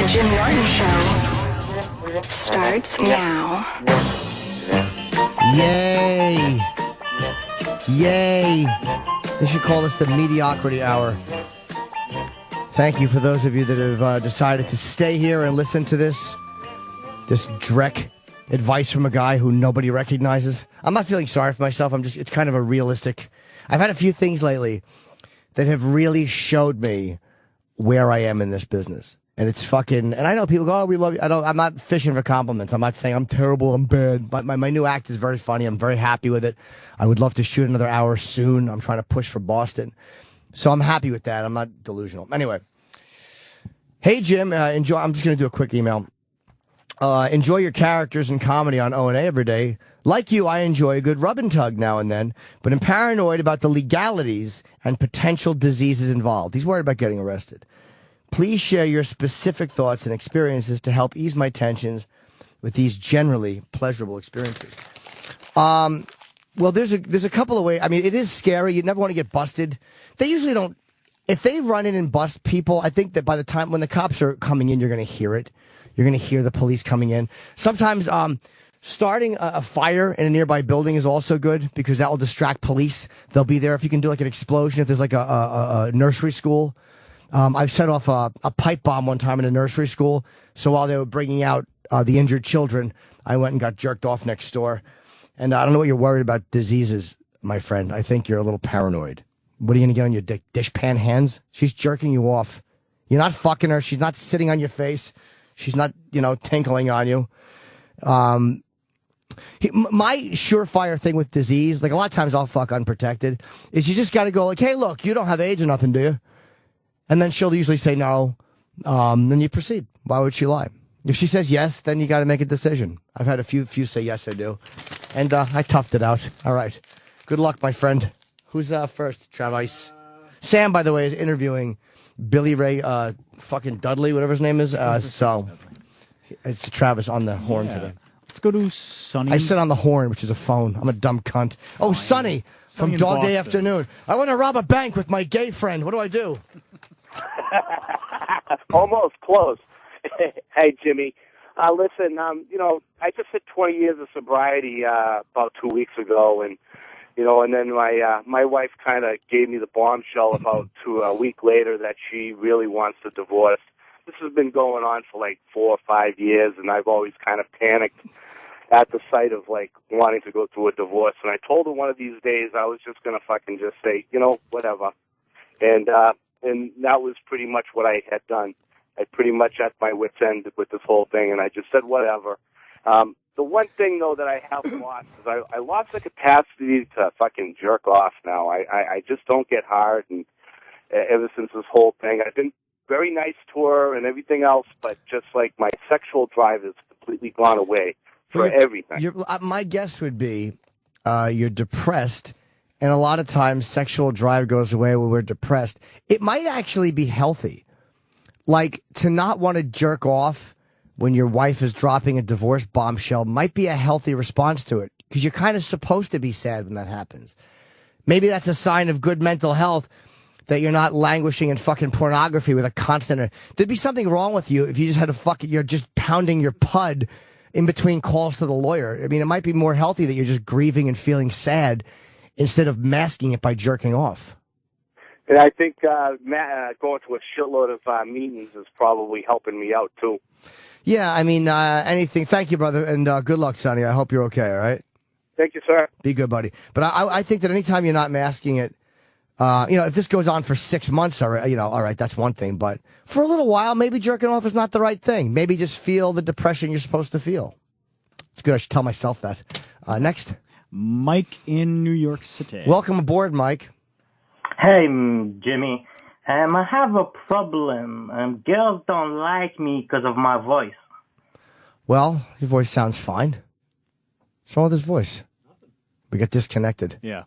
Jim Norton Show starts now. Yay! Yay! They should call this the Mediocrity Hour. Thank you for those of you that have decided to stay here and listen to this dreck advice from a guy who nobody recognizes. I'm not feeling sorry for myself. It's kind of a realistic. I've had a few things lately that have really showed me where I am in this business. And it's fucking, and I know people go, oh, we love you. I'm not fishing for compliments. I'm not saying I'm terrible, I'm bad. But my new act is very funny. I'm very happy with it. I would love to shoot another hour soon. I'm trying to push for Boston. So I'm happy with that. I'm not delusional. Anyway. Hey, Jim, enjoy. I'm just going to do a quick email. Enjoy your characters and comedy on O&A every day. Like you, I enjoy a good rub and tug now and then, but I'm paranoid about the legalities and potential diseases involved. He's worried about getting arrested. Please share your specific thoughts and experiences to help ease my tensions with these generally pleasurable experiences. Well, there's a couple of ways. I mean, it is scary. You never want to get busted. They usually don't. If they run in and bust people, I think that by the time when the cops are coming in, you're going to hear it. You're going to hear the police coming in. Sometimes starting a fire in a nearby building is also good because that will distract police. They'll be there if you can do like an explosion. If there's like a nursery school. I've set off a pipe bomb one time in a nursery school. So while they were bringing out the injured children, I went and got jerked off next door. And I don't know what you're worried about diseases, my friend. I think you're a little paranoid. What are you going to get on your dishpan hands? She's jerking you off. You're not fucking her. She's not sitting on your face. She's not, tinkling on you. My surefire thing with disease, like a lot of times I'll fuck unprotected, is you just got to go like, hey, look, you don't have AIDS or nothing, do you? And then she'll usually say no. Then you proceed. Why would she lie? If she says yes, then you got to make a decision. I've had a few say yes, I do. And I toughed it out. All right. Good luck, my friend. Who's first? Travis. Sam, by the way, is interviewing Billy Ray fucking Dudley, whatever his name is. So it's Travis on the horn today. Let's go to Sonny. I sit on the horn, which is a phone. I'm a dumb cunt. Oh, Sonny from Dog Day Afternoon. I want to rob a bank with my gay friend. What do I do? Almost close. Hey, Jimmy. Listen, I just hit 20 years of sobriety about 2 weeks ago, and then my wife kind of gave me the bombshell about a week later that she really wants a divorce. This has been going on for like 4 or 5 years, and I've always kind of panicked at the sight of like wanting to go through a divorce. And I told her one of these days I was just going to fucking just say, whatever. And that was pretty much what I had done. I pretty much at my wit's end with this whole thing, and I just said whatever. The one thing, though, that I have lost is I lost the capacity to fucking jerk off now. I just don't get hard, and ever since this whole thing, I've been very nice to her and everything else, but just like my sexual drive has completely gone away for everything. My guess would be you're depressed, and a lot of times sexual drive goes away when we're depressed. It might actually be healthy. Like, to not want to jerk off when your wife is dropping a divorce bombshell might be a healthy response to it, because you're kind of supposed to be sad when that happens. Maybe that's a sign of good mental health, that you're not languishing in fucking pornography with a constant. There'd be something wrong with you if you just had you're just pounding your pud in between calls to the lawyer. I mean, it might be more healthy that you're just grieving and feeling sad instead of masking it by jerking off. And I think going to a shitload of meetings is probably helping me out, too. Yeah, I mean, anything. Thank you, brother, and good luck, Sonny. I hope you're okay, all right? Thank you, sir. Be good, buddy. But I think that anytime you're not masking it, if this goes on for 6 months, all right, that's one thing. But for a little while, maybe jerking off is not the right thing. Maybe just feel the depression you're supposed to feel. It's good. I should tell myself that. Next. Mike in New York City. Welcome aboard, Mike. Hey, Jimmy. I have a problem. Girls don't like me because of my voice. Well, your voice sounds fine. What's wrong with his voice? We got disconnected. Yeah.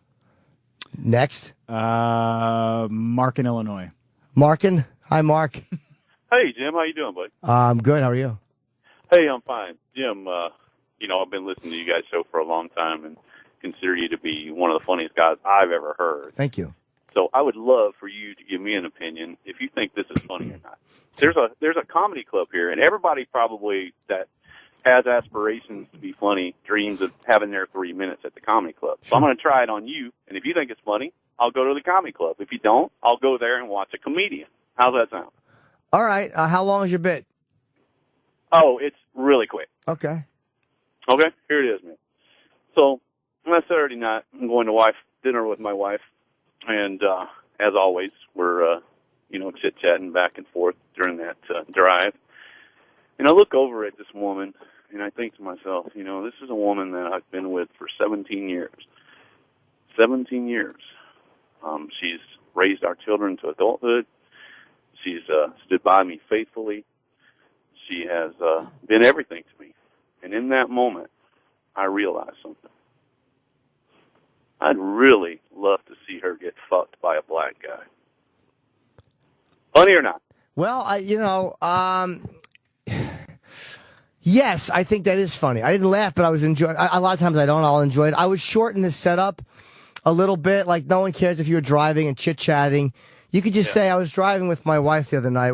Next. Mark in Illinois. Markin? Hi, Mark. Hey, Jim. How you doing, buddy? I'm good. How are you? Hey, I'm fine. Jim, I've been listening to you guys' show for a long time and consider you to be one of the funniest guys I've ever heard. Thank you. So I would love for you to give me an opinion if you think this is funny or not. There's a comedy club here, and everybody probably that has aspirations to be funny dreams of having their 3 minutes at the comedy club. So I'm going to try it on you, and if you think it's funny, I'll go to the comedy club. If you don't, I'll go there and watch a comedian. How's that sound? All right. How long is your bit? Oh, it's really quick. Okay. Okay, here it is, man. So on Saturday night, I'm going to dinner with my wife, and as always, we're chit-chatting back and forth during that drive. And I look over at this woman, and I think to myself, this is a woman that I've been with for 17 years. 17 years. She's raised our children to adulthood. She's stood by me faithfully. She has been everything to me. And in that moment, I realized something. I'd really love to see her get fucked by a black guy. Funny or not? Well, yes, I think that is funny. I didn't laugh, but I was enjoying. A lot of times I don't. I'll enjoy it. I was shorting this setup a little bit. Like, no one cares if you're driving and chit-chatting. You could just say, I was driving with my wife the other night.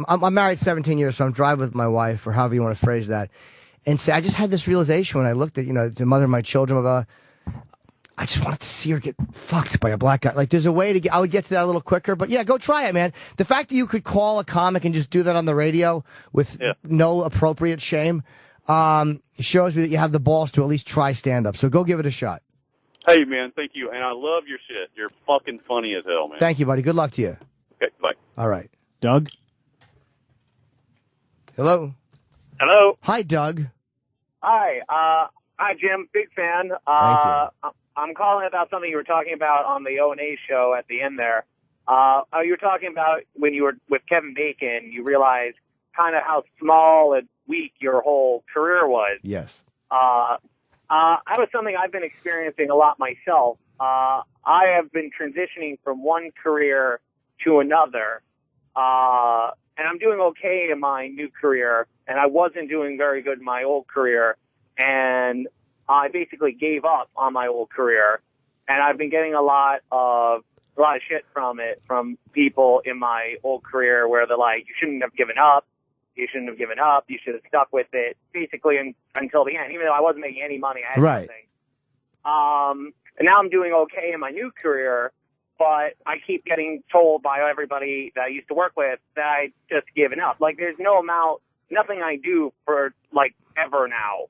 I'm married 17 years, so I'm driving with my wife, or however you want to phrase that. And say, I just had this realization when I looked at, the mother of my children. I just wanted to see her get fucked by a black guy. Like, there's a way I would get to that a little quicker. But yeah, go try it, man. The fact that you could call a comic and just do that on the radio with no appropriate shame shows me that you have the balls to at least try stand-up. So go give it a shot. Hey, man, thank you. And I love your shit. You're fucking funny as hell, man. Thank you, buddy. Good luck to you. Okay, bye. All right. Doug? Hello? Hello. Hi, Doug. Hi. Hi, Jim. Big fan. Thank you. I'm calling about something you were talking about on the O&A show at the end there. You were talking about when you were with Kevin Bacon, you realized kind of how small and weak your whole career was. Yes. That was something I've been experiencing a lot myself. I have been transitioning from one career to another, and I'm doing okay in my new career, and I wasn't doing very good in my old career, and I basically gave up on my old career, and I've been getting a lot of shit from people in my old career where they're like, you shouldn't have given up. You shouldn't have given up. You should have stuck with it, basically, until the end, even though I wasn't making any money. I had nothing. And now I'm doing okay in my new career, but I keep getting told by everybody that I used to work with that I just given up. Like, there's nothing I do for, ever now.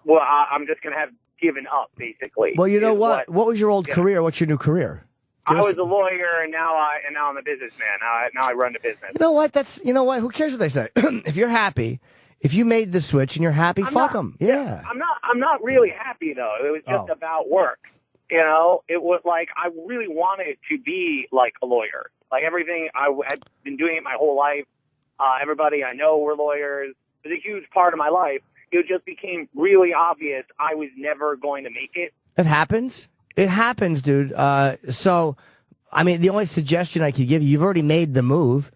Well, I'm just going to have given up, basically. Well, you know what? What was your old career? What's your new career? I was a lawyer, and now I'm a businessman. Now I run the business. You know what? Who cares what they say? If you're happy, if you made the switch and you're happy, fuck them. Yeah. I'm not really happy though. It was just about work. It was like I really wanted to be like a lawyer. Like everything, I had been doing it my whole life. Everybody I know were lawyers. It was a huge part of my life. It just became really obvious I was never going to make it. It happens. It happens, dude. So, I mean, the only suggestion I could give you, you've already made the move,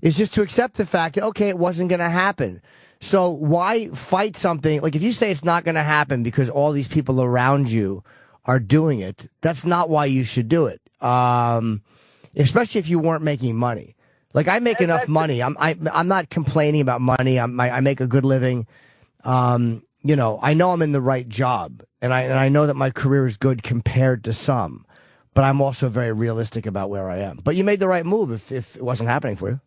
is just to accept the fact that, okay, it wasn't going to happen. So why fight something? Like, if you say it's not going to happen because all these people around you are doing it, that's not why you should do it. Especially if you weren't making money. Like, I make enough money. I'm not complaining about money. I make a good living. I know I'm in the right job, and I know that my career is good compared to some, but I'm also very realistic about where I am. But you made the right move if it wasn't happening for you.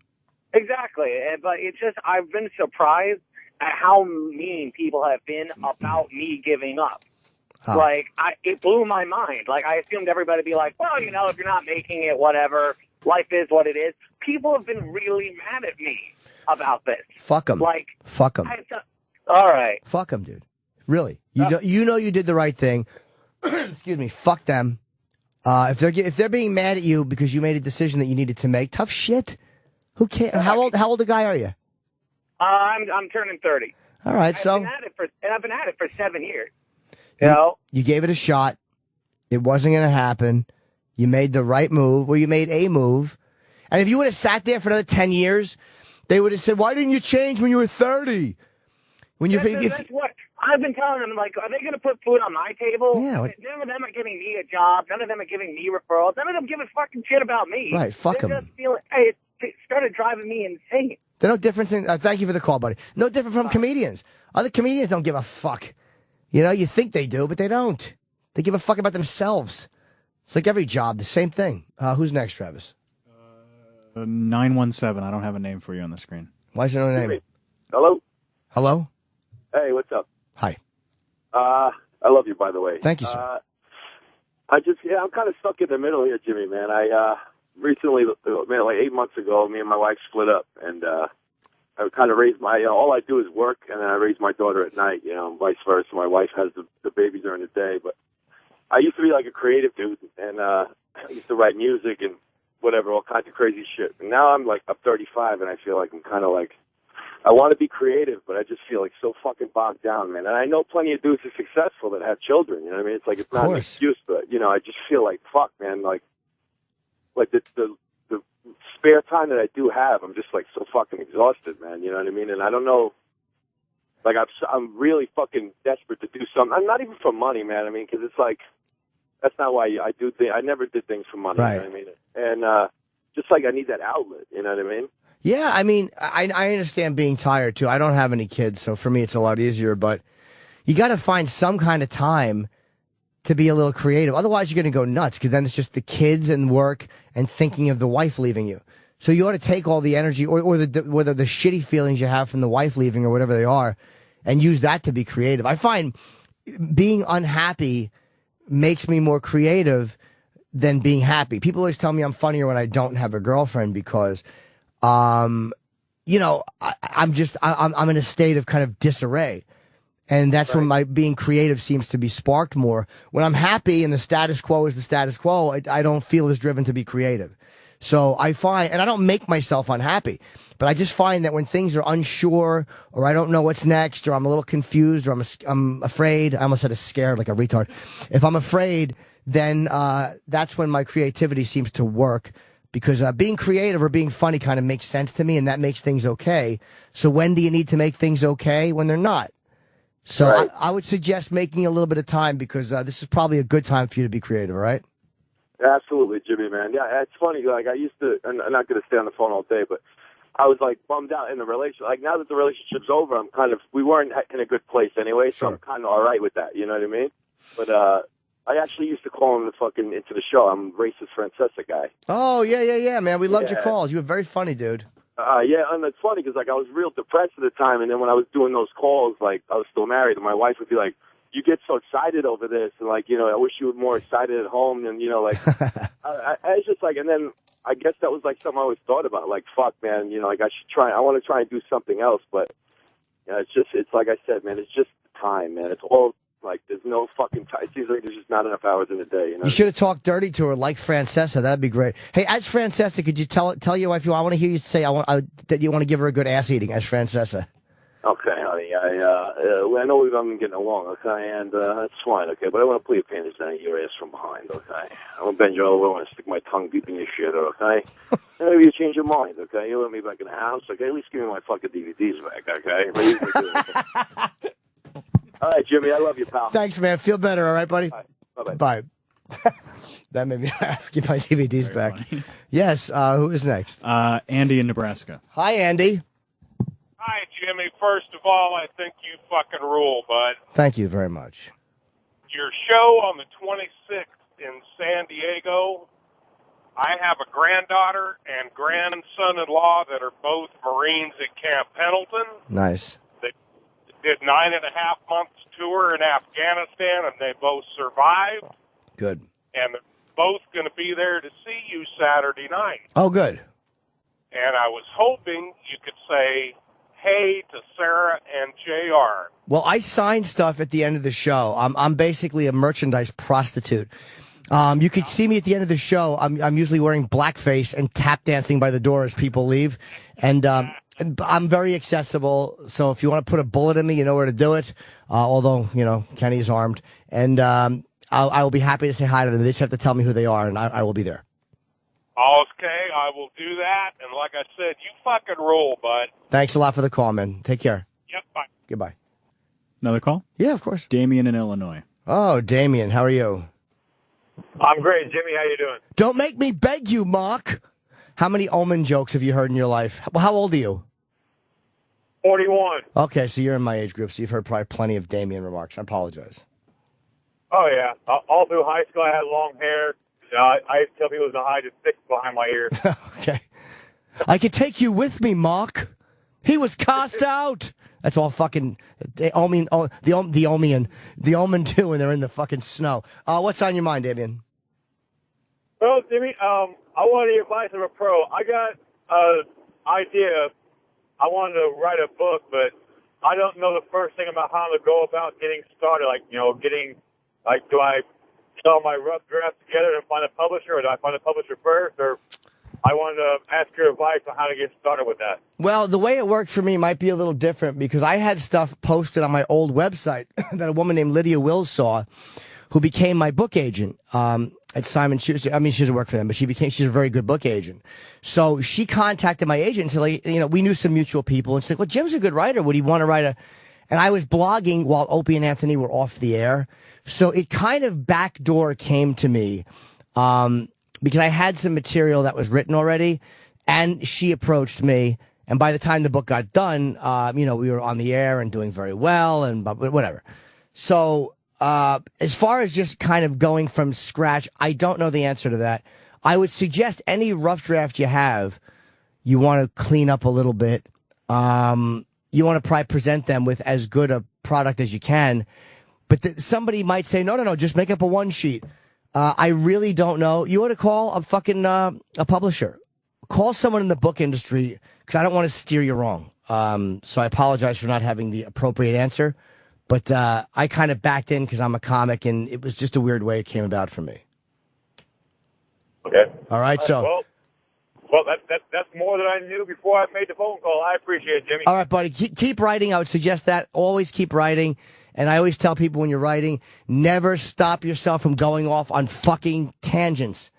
Exactly. But it's just, I've been surprised at how mean people have been about me giving up. Huh. Like, it blew my mind. Like, I assumed everybody would be like, well, if you're not making it, whatever, life is what it is. People have been really mad at me about this. Fuck them. Fuck them. All right. Fuck them, dude. Really. You did the right thing. Excuse me. Fuck them. If they're being mad at you because you made a decision that you needed to make, tough shit. Who cares? How old a guy are you? I'm turning 30. All right, I've been at it for 7 years. You gave it a shot. It wasn't going to happen. You made the right move, or you made a move. And if you would have sat there for another 10 years, they would have said, "Why didn't you change when you were 30?" That's what I've been telling them, like, are they going to put food on my table? Yeah. None of them are giving me a job. None of them are giving me referrals. None of them give a fucking shit about me. Right, fuck They're 'em. just feeling, hey, it started driving me insane. They're no different than, thank you for the call, buddy. No different from comedians. Other comedians don't give a fuck. You know, you think they do, but they don't. They give a fuck about themselves. It's like every job, the same thing. Who's next, Travis? 917. I don't have a name for you on the screen. Why is there no name? Hello? Hello? Hey, what's up? Hi. I love you, by the way. Thank you, sir. I'm kind of stuck in the middle here, Jimmy, man. I recently, man, like 8 months ago, me and my wife split up, and I kind of raised my, all I do is work, and then I raise my daughter at night, you know, and vice versa. My wife has the baby during the day, but I used to be like a creative dude, and I used to write music and whatever, all kinds of crazy shit. And now I'm 35, and I feel like I'm kind of like, I want to be creative, but I just feel like so fucking bogged down, man. And I know plenty of dudes are successful that have children, you know what I mean? It's like, it's not an excuse, but, you know, I just feel like, fuck, man, like the spare time that I do have, I'm just like so fucking exhausted, man, you know what I mean? And I don't know, like, I'm really fucking desperate to do something. I'm not even for money, man. I mean, because it's like, that's not why I do things. I never did things for money, right. You know what I mean? And just like I need that outlet, you know what I mean? Yeah, I mean, I understand being tired, too. I don't have any kids, so for me it's a lot easier, but you got to find some kind of time to be a little creative. Otherwise, you're going to go nuts, because then it's just the kids and work and thinking of the wife leaving you. So you ought to take all the energy or the shitty feelings you have from the wife leaving or whatever they are and use that to be creative. I find being unhappy makes me more creative than being happy. People always tell me I'm funnier when I don't have a girlfriend because, you know, I'm in a state of kind of disarray. And that's when my being creative seems to be sparked more. When I'm happy and the status quo is the status quo, I don't feel as driven to be creative. So I find, and I don't make myself unhappy, but I just find that when things are unsure or I don't know what's next or I'm a little confused or I'm afraid, I almost said scared like a retard. If I'm afraid, then that's when my creativity seems to work because being creative or being funny kind of makes sense to me and that makes things okay. So when do you need to make things okay? When they're not. So I would suggest making a little bit of time because this is probably a good time for you to be creative, all right? Absolutely, Jimmy, man. Yeah, it's funny. Like, I used to, and I'm not going to stay on the phone all day, but I was, like, bummed out in the relationship. Like, now that the relationship's over, I'm kind of, we weren't in a good place anyway, so I'm kind of all right with that, you know what I mean? But I actually used to call him into the show. I'm racist Francesa guy. Oh, yeah, man. We loved your calls. You were very funny, dude. Yeah, and it's funny because, like, I was real depressed at the time, and then when I was doing those calls, like, I was still married, and my wife would be like, you get so excited over this, and, like, you know, I wish you were more excited at home, and, you know, like, I was just like, and then I guess that was, like, something I always thought about, like, fuck, man, you know, like, I want to try and do something else, but, you know, it's like I said, man, it's just time, man, it's all, like, there's no fucking time, it seems like there's just not enough hours in a day, you know? You should have talked dirty to her like Francesa, that'd be great. Hey, as Francesa, could you tell your wife, I want to hear you say that you want to give her a good ass eating as Francesa. Okay, honey, I know we've been getting along, okay, and that's fine, okay, but I want to pull your panties down your ass from behind, okay? I want to bend you all over and stick my tongue deep in your shit, okay? And maybe you change your mind, okay? You let me back in the house, okay? At least give me my fucking DVDs back, okay? All right, Jimmy, I love you, pal. Thanks, man. Feel better, all right, buddy? Bye-bye. Bye. That made me laugh. Give my DVDs back. Funny. Yes, who is next? Andy in Nebraska. Hi, Andy. Hi, Jimmy. First of all, I think you fucking rule, bud. Thank you very much. Your show on the 26th in San Diego, I have a granddaughter and grandson-in-law that are both Marines at Camp Pendleton. Nice. They did 9.5 months tour in Afghanistan, and they both survived. Good. And they're both going to be there to see you Saturday night. Oh, good. And I was hoping you could say hey to Sarah and JR. Well, I sign stuff at the end of the show. I'm basically a merchandise prostitute. You could see me at the end of the show. I'm usually wearing blackface and tap dancing by the door as people leave. And I'm very accessible. So if you want to put a bullet in me, you know where to do it. Although, you know, Kenny is armed. And I will be happy to say hi to them. They just have to tell me who they are, and I will be there. Okay, I will do that. And like I said, you fucking rule, bud. Thanks a lot for the call, man. Take care. Yep, bye. Goodbye. Another call? Yeah, of course. Damien in Illinois. Oh, Damien, how are you? I'm great. Jimmy, how you doing? Don't make me beg you, Mark. How many omen jokes have you heard in your life? Well, how old are you? 41. Okay, so you're in my age group, so you've heard probably plenty of Damien remarks. I apologize. Oh, yeah. All through high school, I had long hair. I used to tell people to hide the sticks behind my ear. Okay. I could take you with me, Mark. He was cast out. That's all fucking the Omen 2, and they're in the fucking snow. What's on your mind, Damien? Well, Jimmy, I wanted the advice of a pro. I got an idea. I wanted to write a book, but I don't know the first thing about how to go about getting started. Do I sell my rough draft together and find a publisher, or do I find a publisher first? Or I wanted to ask your advice on how to get started with that. Well, the way it worked for me might be a little different because I had stuff posted on my old website that a woman named Lydia Wills saw, who became my book agent at Simon Schuster. I mean, she doesn't work for them, but she's a very good book agent. So she contacted my agent and said, we knew some mutual people, and she's like, well, Jim's a good writer. Would he want to write a... And I was blogging while Opie and Anthony were off the air. So it kind of backdoor came to me because I had some material that was written already, and she approached me. And by the time the book got done, we were on the air and doing very well and whatever. So as far as just kind of going from scratch, I don't know the answer to that. I would suggest any rough draft you have, you want to clean up a little bit. You want to probably present them with as good a product as you can. But somebody might say, no, just make up a one sheet. I really don't know. You ought to call a fucking a publisher. Call someone in the book industry because I don't want to steer you wrong. So I apologize for not having the appropriate answer. But I kind of backed in because I'm a comic, and it was just a weird way it came about for me. Okay. All right, so... Well, that's more than I knew before I made the phone call. I appreciate it, Jimmy. All right, buddy. Keep writing. I would suggest that. Always keep writing. And I always tell people when you're writing, never stop yourself from going off on fucking tangents.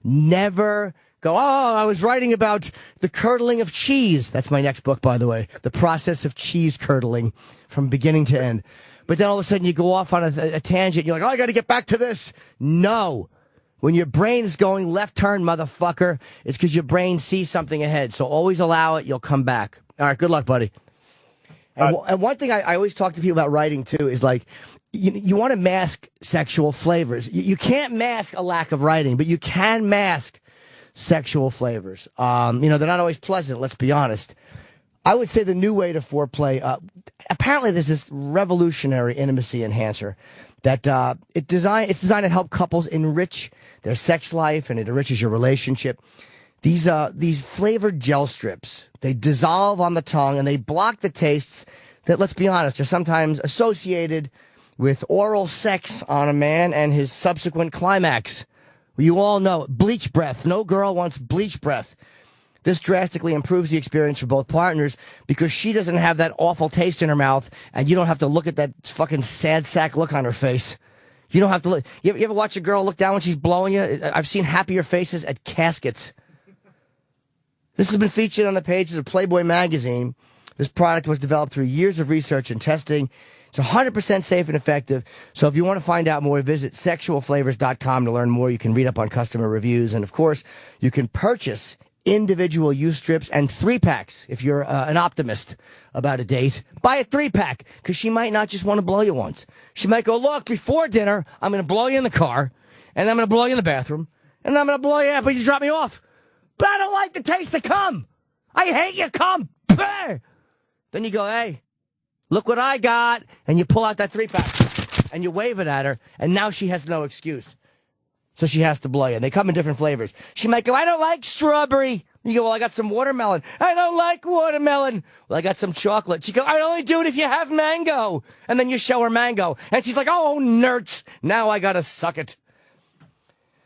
Never go, I was writing about the curdling of cheese. That's my next book, by the way. The process of cheese curdling from beginning to end. But then all of a sudden you go off on a tangent. You're like, I got to get back to this. No. When your brain is going left turn, motherfucker, it's because your brain sees something ahead. So always allow it. You'll come back. All right. Good luck, buddy. And one thing I always talk to people about writing, too, is like you want to mask sexual flavors. You can't mask a lack of writing, but you can mask sexual flavors. They're not always pleasant. Let's be honest. I would say the new way to foreplay, apparently there's this revolutionary intimacy enhancer that it's designed to help couples enrich their sex life, and it enriches your relationship. These flavored gel strips, they dissolve on the tongue and they block the tastes that, let's be honest, are sometimes associated with oral sex on a man and his subsequent climax. You all know it. Bleach breath. No girl wants bleach breath. This drastically improves the experience for both partners because she doesn't have that awful taste in her mouth, and you don't have to look at that fucking sad sack look on her face. You don't have to look. You ever watch a girl look down when she's blowing you? I've seen happier faces at caskets. This has been featured on the pages of Playboy magazine. This product was developed through years of research and testing. It's 100% safe and effective. So if you want to find out more, visit sexualflavors.com to learn more. You can read up on customer reviews. And, of course, you can purchase individual use strips and 3-packs if you're an optimist about a date. Buy a 3-pack because she might not just want to blow you once. She might go, look, before dinner, I'm going to blow you in the car, and then I'm going to blow you in the bathroom, and then I'm going to blow you after you drop me off. But I don't like the taste of cum. I hate your cum. Then you go, hey, look what I got. And you pull out that 3-pack and you wave it at her. And now she has no excuse. So she has to blow you. And they come in different flavors. She might go, I don't like strawberry. You go, well, I got some watermelon. I don't like watermelon. Well, I got some chocolate. She go, I only do it if you have mango. And then you show her mango. And she's like, oh, nerds. Now I got to suck it.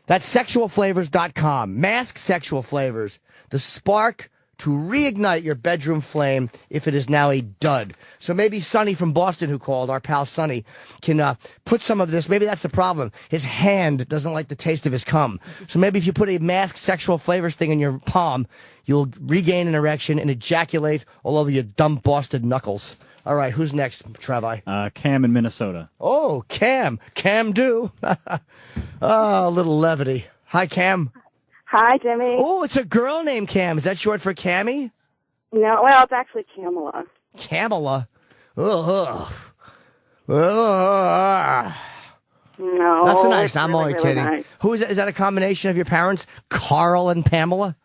That's sexualflavors.com. Mask sexual flavors. The spark to reignite your bedroom flame if it is now a dud. So maybe Sonny from Boston, who called, our pal Sonny, can put some of this. Maybe that's the problem. His hand doesn't like the taste of his cum. So maybe if you put a masked sexual flavors thing in your palm, you'll regain an erection and ejaculate all over your dumb Boston knuckles. All right, who's next, Travi? Cam in Minnesota. Oh, Cam. Cam do. Oh, a little levity. Hi, Cam. Hi, Jimmy. Oh, it's a girl named Cam. Is that short for Cammy? No, well, it's actually Kamala. Kamala? Ugh. Ugh. No. That's nice. it's I'm really, only really kidding. nice. Who is that? Is that a combination of your parents, Carl and Pamela?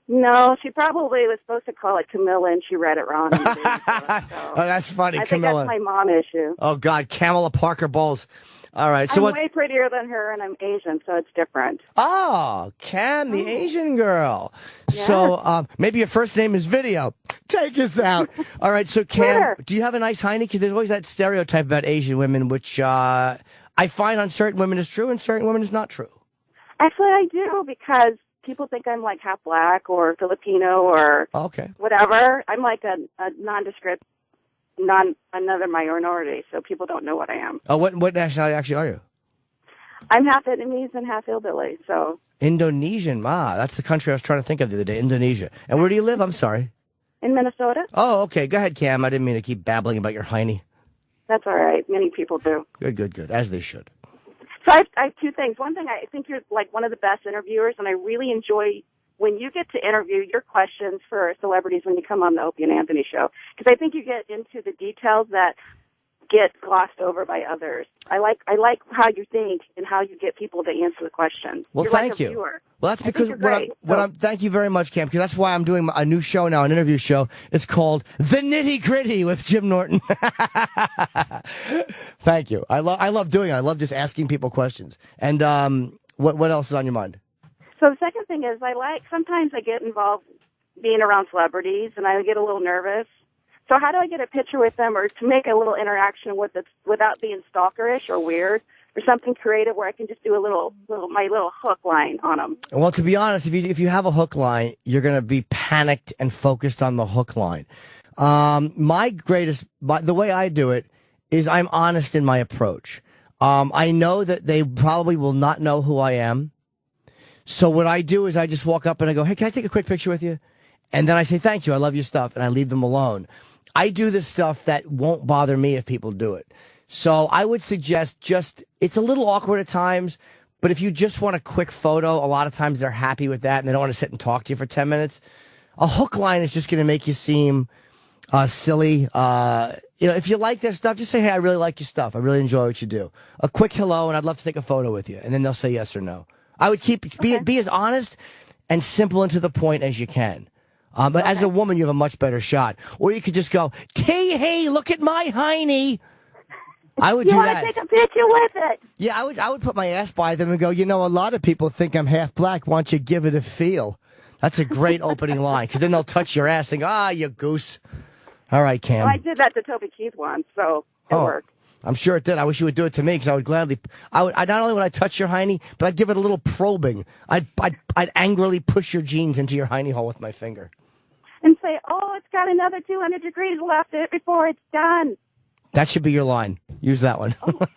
No, she probably was supposed to call it Camilla, and she read it wrong. Oh, that's funny, I think Camilla. that's my mom issue. Oh, God, Kamala Parker Bowles. All right, so I'm what? way prettier than her, and I'm Asian, so it's different. Oh, Cam, the Asian girl. So maybe your first name is Video. Take us out. All right, so Cam, Sure. do you have a nice Heineken? Because there's always that stereotype about Asian women, which I find on certain women is true and certain women is not true. Actually, I do, because people think I'm like half black or Filipino or whatever. I'm like a nondescript, another minority, so people don't know what I am. Oh, what nationality actually are you? I'm half Vietnamese and half hillbilly, so. Indonesian. That's the country I was trying to think of the other day, Indonesia. And where do you live? I'm sorry. In Minnesota? Oh, okay. Go ahead, Cam. I didn't mean to keep babbling about your Heine. That's all right. Many people do. Good. As they should. So I have two things. One thing, I think you're like one of the best interviewers, and I really enjoy when you get to interview your questions for celebrities when you come on the Opie and Anthony show, because I think you get into the details that get glossed over by others. I like how you think and how you get people to answer the questions. Well, you're thank like a you. viewer. Well, that's because thank you very much, Cam, because that's why I'm doing a new show now, an interview show. It's called The Nitty Gritty with Jim Norton. Thank you. I love doing it. I love just asking people questions. And what else is on your mind? So the second thing is sometimes I get involved being around celebrities and I get a little nervous. So how do I get a picture with them or to make a little interaction with it without being stalkerish or weird or something creative where I can just do my little hook line on them? Well, to be honest, if you have a hook line, you're going to be panicked and focused on the hook line. The way I do it is I'm honest in my approach. I know that they probably will not know who I am. So what I do is I just walk up and I go, hey, can I take a quick picture with you? And then I say, thank you, I love your stuff, and I leave them alone. I do the stuff that won't bother me if people do it. So I would suggest it's a little awkward at times, but if you just want a quick photo, a lot of times they're happy with that and they don't want to sit and talk to you for 10 minutes. A hook line is just going to make you seem silly. If you like their stuff, just say, hey, I really like your stuff. I really enjoy what you do. A quick hello, and I'd love to take a photo with you. And then they'll say yes or no. I would be as honest and simple and to the point as you can. But as a woman, you have a much better shot. Or you could just go, hey, look at my hiney. I would do that. You want to take a picture with it? Yeah, I would put my ass by them and go, a lot of people think I'm half black. Why don't you give it a feel? That's a great opening line, because then they'll touch your ass and go, you goose. All right, Cam. Well, I did that to Toby Keith once, so it worked. I'm sure it did. I wish you would do it to me, because I would gladly. Not only would I touch your hiney, but I'd give it a little probing. I'd angrily push your jeans into your hiney hole with my finger. And say, it's got another 200 degrees left before it's done. That should be your line. Use that one. Oh. Bye.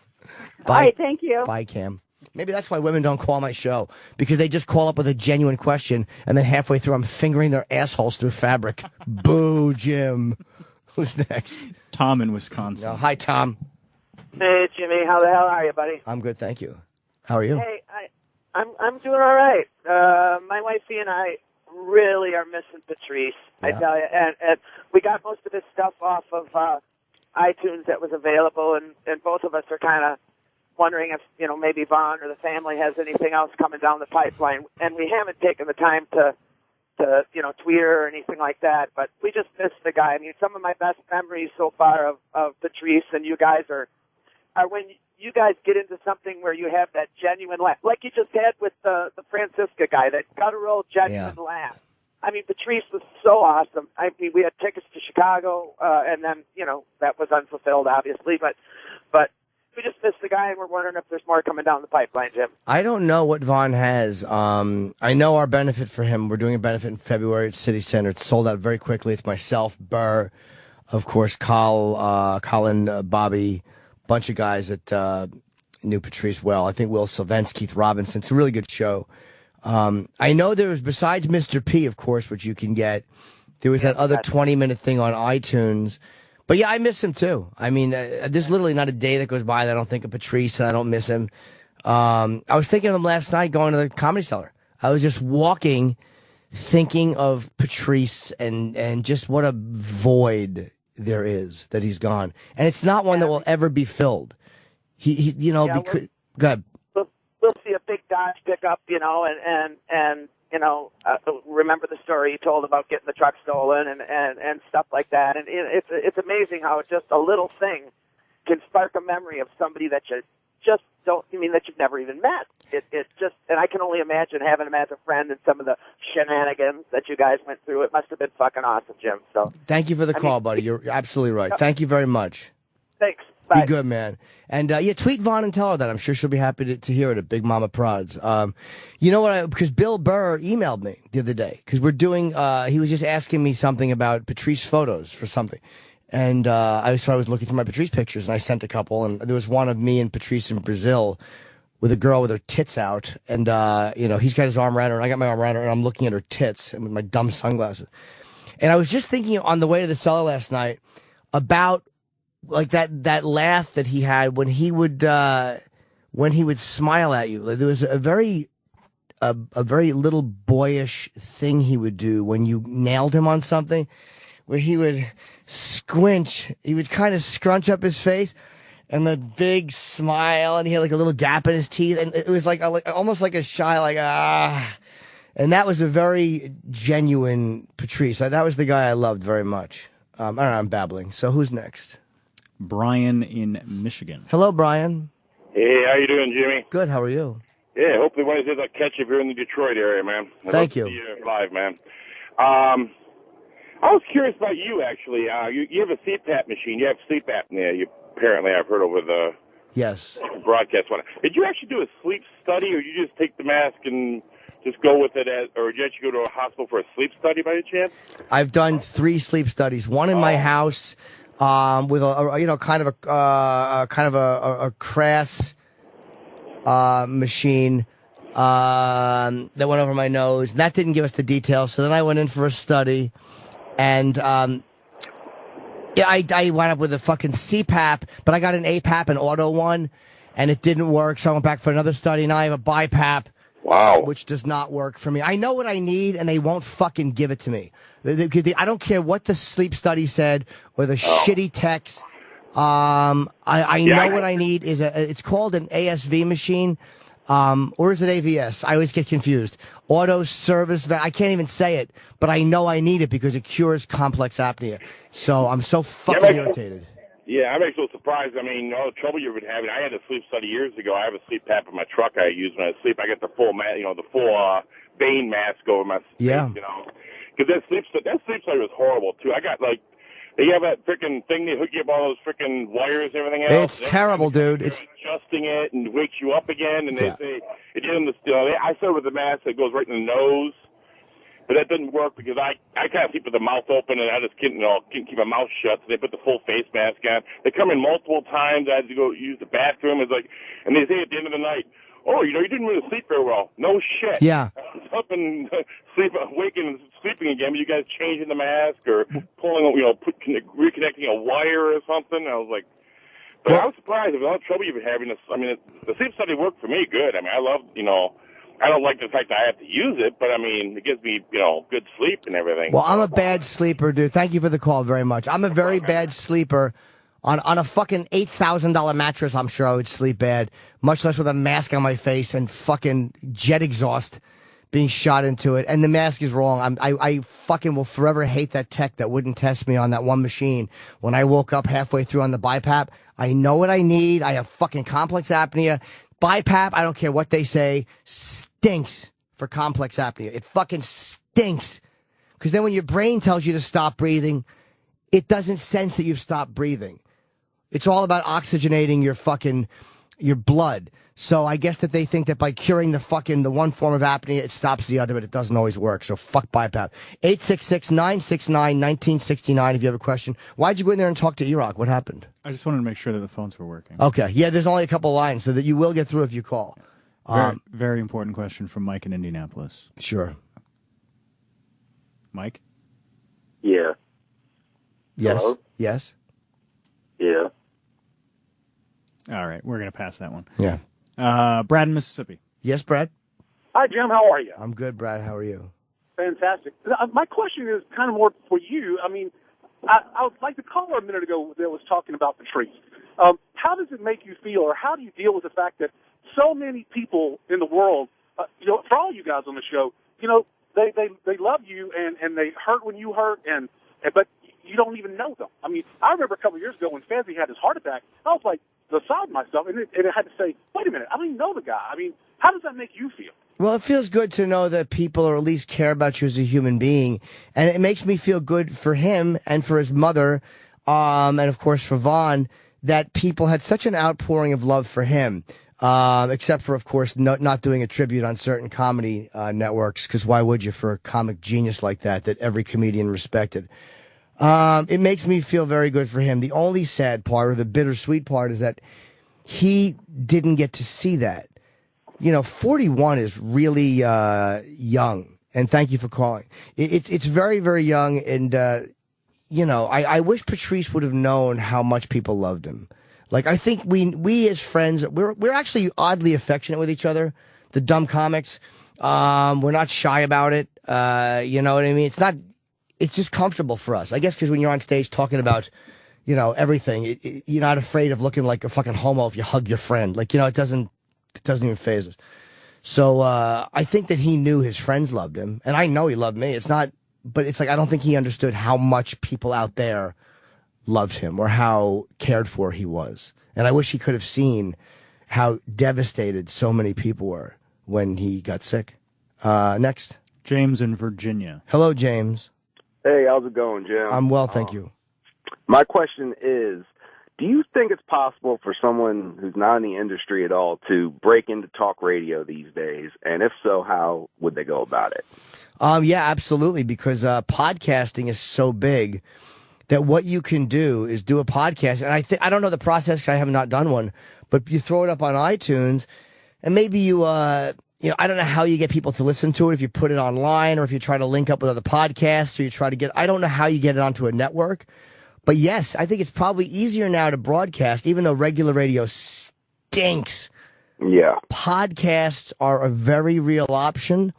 All right, thank you. Bye, Cam. Maybe that's why women don't call my show, because they just call up with a genuine question, and then halfway through I'm fingering their assholes through fabric. Boo, Jim. Who's next? Tom in Wisconsin. Hi, Tom. Hey, Jimmy. How the hell are you, buddy? I'm good, thank you. How are you? Hey, I'm doing all right. My wifey and I really are missing Patrice. I tell you, and we got most of his stuff off of iTunes that was available, and both of us are kind of wondering if maybe Vaughn or the family has anything else coming down the pipeline, and we haven't taken the time to tweet her or anything like that. But we just miss the guy. I mean, some of my best memories so far of Patrice and you guys are when you guys get into something where you have that genuine laugh, like you just had with the Francisca guy, that guttural, genuine laugh. I mean, Patrice was so awesome. I mean, we had tickets to Chicago, and then, that was unfulfilled, obviously, but we just missed the guy, and we're wondering if there's more coming down the pipeline, Jim. I don't know what Vaughn has. I know our benefit for him. We're doing a benefit in February at City Center. It's sold out very quickly. It's myself, Burr, of course, Colin, Bobby, bunch of guys that knew Patrice well. I think Will Sylvence, Keith Robinson. It's a really good show. I know there was, besides Mr. P, of course, which you can get, there was that other 20-minute thing on iTunes. But yeah, I miss him too. I mean, there's literally not a day that goes by that I don't think of Patrice and I don't miss him. I was thinking of him last night going to the Comedy Cellar. I was just walking, thinking of Patrice and just what a void there is that he's gone. And it's not one that will ever be filled. He you know, because, go ahead. We'll see a big Dodge pickup, you know, and you know, remember the story you told about getting the truck stolen and stuff like that. And it's amazing how just a little thing can spark a memory of somebody that you just don't, I mean, that you've never even met. It just, and I can only imagine having him as a friend and some of the shenanigans that you guys went through. It must have been fucking awesome, Jim. So thank you for the call, buddy. You're absolutely right. Thank you very much. Thanks. Bye. Be good, man. And yeah, tweet Vaughn and tell her that. I'm sure she'll be happy to hear it at Big Mama Prods. You know what? Because Bill Burr emailed me the other day because we're doing. He was just asking me something about Patrice photos for something, and I was looking through my Patrice pictures and I sent a couple, and there was one of me and Patrice in Brazil with a girl with her tits out, and you know, he's got his arm around her and I got my arm around her and I'm looking at her tits and with my dumb sunglasses, and I was just thinking on the way to the cellar last night about. Like that laugh that he had when he would smile at you. Like there was a very little boyish thing he would do when you nailed him on something, where he would squinch. He would kind of scrunch up his face, and the big smile, and he had like a little gap in his teeth, and it was like almost like a shy And that was a very genuine Patrice. That was the guy I loved very much. I don't know. I'm babbling. So who's next? Brian in Michigan. Hello, Brian. Hey, how you doing, Jimmy? Good. How are you? Yeah, hopefully one of these days I'll catch you if you're in the Detroit area, man. Thank you. See you live, man. I was curious about you, actually. You have a CPAP machine. You have sleep apnea. Apparently, I've heard over the broadcast one. Did you actually do a sleep study, or did you just take the mask and just go with it, or did you actually go to a hospital for a sleep study by any chance? I've done 3 sleep studies. One in my house. With a crass machine that went over my nose. That didn't give us the details. So then I went in for a study, and I wound up with a fucking CPAP, but I got an APAP, an auto one, and it didn't work. So I went back for another study. Now I have a BiPAP. Wow. Which does not work for me. I know what I need, and they won't fucking give it to me. I don't care what the sleep study said or the shitty text. I know what I need is it's called an ASV machine, or is it AVS? I always get confused. Auto service. I can't even say it, but I know I need it because it cures complex apnea. So I'm so fucking irritated. Yeah, I'm actually surprised. I mean, all the trouble you've been having. I had a sleep study years ago. I have a sleep pap in my truck I use when I sleep. I get the full, Bane mask over my face, you know. Because that sleep study was horrible, too. I got, they have that freaking thing. They hook you up all those freaking wires and everything else. It's terrible, dude. It's adjusting it and wakes you up again. And they say, I started with the mask that goes right in the nose. But that didn't work because I kind of sleep with the mouth open, and I just can't keep my mouth shut. So they put the full face mask on. They come in multiple times. I had to go use the bathroom. It's and they say at the end of the night, "Oh, you didn't really sleep very well." No shit. Yeah. I was up and waking and sleeping again. But you guys changing the mask or pulling, reconnecting a wire or something. I was like, but I was surprised with all the trouble you've been having. I mean, the sleep study worked for me good. I mean, I love, I don't like the fact that I have to use it, but I mean, it gives me, good sleep and everything. Well, I'm a bad sleeper, dude. Thank you for the call very much. I'm a very bad sleeper. On a fucking $8,000 mattress, I'm sure I would sleep bad, much less with a mask on my face and fucking jet exhaust being shot into it. And the mask is wrong. I fucking will forever hate that tech that wouldn't test me on that one machine. When I woke up halfway through on the BiPAP, I know what I need. I have fucking complex apnea. BiPAP, I don't care what they say, stinks for complex apnea. It fucking stinks. Because then when your brain tells you to stop breathing, it doesn't sense that you've stopped breathing. It's all about oxygenating your blood. So I guess that they think that by curing the one form of apnea, it stops the other, but it doesn't always work. So fuck BiPAP. 866-969-1969 if you have a question. Why'd you go in there and talk to E-Rock? What happened? I just wanted to make sure that the phones were working. Okay. Yeah, there's only a couple lines so that you will get through if you call. Very important question from Mike in Indianapolis. Sure. Mike? Yeah. Yes. Hello? Yes. All right, we're going to pass that one. Yeah. Brad in Mississippi. Yes, Brad? Hi, Jim. How are you? I'm good, Brad. How are you? Fantastic. My question is kind of more for you. I mean, I was like the caller a minute ago that was talking about Patrice. How does it make you feel, or how do you deal with the fact that so many people in the world, for all you guys on the show, they love you and they hurt when you hurt, but you don't even know them. I mean, I remember a couple of years ago when Fezzi had his heart attack, I was like beside myself, and I had to say, wait a minute, I don't even know the guy. I mean, how does that make you feel? Well, it feels good to know that people or at least care about you as a human being. And it makes me feel good for him and for his mother, and of course for Vaughn, that people had such an outpouring of love for him. Except for, of course, not doing a tribute on certain comedy networks, because why would you for a comic genius like that every comedian respected? It makes me feel very good for him. The only sad part, or the bittersweet part, is that he didn't get to see that. 41 is really young, and thank you for calling. It's very, very young, and I wish Patrice would have known how much people loved him. Like, I think we as friends, we're actually oddly affectionate with each other. The dumb comics, we're not shy about it. You know what I mean? It's just comfortable for us. I guess because when you're on stage talking about, everything, you're not afraid of looking like a fucking homo if you hug your friend. Like, it doesn't even faze us. So, I think that he knew his friends loved him, and I know he loved me. But it's like, I don't think he understood how much people out there loved him or how cared for he was. And I wish he could have seen how devastated so many people were when he got sick. Next. James in Virginia. Hello, James. Hey, how's it going, Jim? I'm well, thank you. My question is, do you think it's possible for someone who's not in the industry at all to break into talk radio these days? And if so, how would they go about it? Yeah, absolutely, because podcasting is so big that what you can do is do a podcast. And I don't know the process because I have not done one, but you throw it up on iTunes, and maybe you, I don't know how you get people to listen to it, if you put it online or if you try to link up with other podcasts or you try to I don't know how you get it onto a network. But yes, I think it's probably easier now to broadcast, even though regular radio stinks. Yeah. Podcasts are a very real option.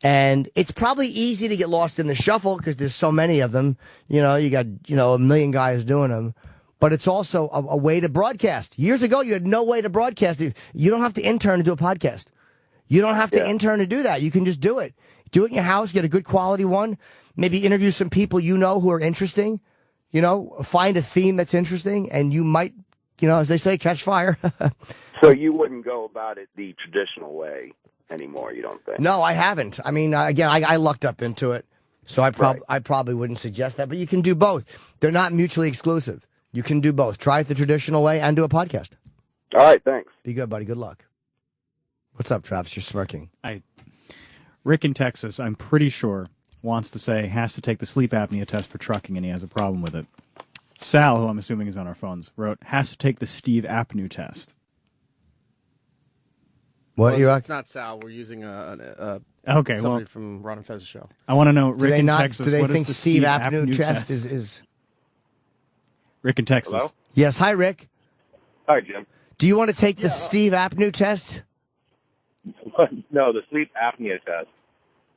And it's probably easy to get lost in the shuffle because there's so many of them. You got, a million guys doing them. But it's also a way to broadcast. Years ago, you had no way to broadcast. You don't have to intern to do a podcast. You don't have to intern to do that. You can just do it. Do it in your house, get a good quality one. Maybe interview some people who are interesting. Find a theme that's interesting, and you might, as they say, catch fire. So you wouldn't go about it the traditional way anymore, you don't think? No, I haven't. I mean, again, I lucked up into it, so I probably wouldn't suggest that. But you can do both. They're not mutually exclusive. You can do both. Try it the traditional way and do a podcast. All right, thanks. Be good, buddy. Good luck. What's up, Travis? You're smirking. Rick in Texas, I'm pretty sure, wants to say has to take the sleep apnea test for trucking, and he has a problem with it. Sal, who I'm assuming is on our phones, wrote, has to take the Steve Apnew test. What you? It's not Sal. We're using somebody from Ron and Fez's show. I want to know, Rick in Texas, do they what think is the Steve Apnew test is? Rick in Texas. Hello? Yes. Hi, Rick. Hi, Jim. Do you want to take the Steve Apnew test? No, the sleep apnea test.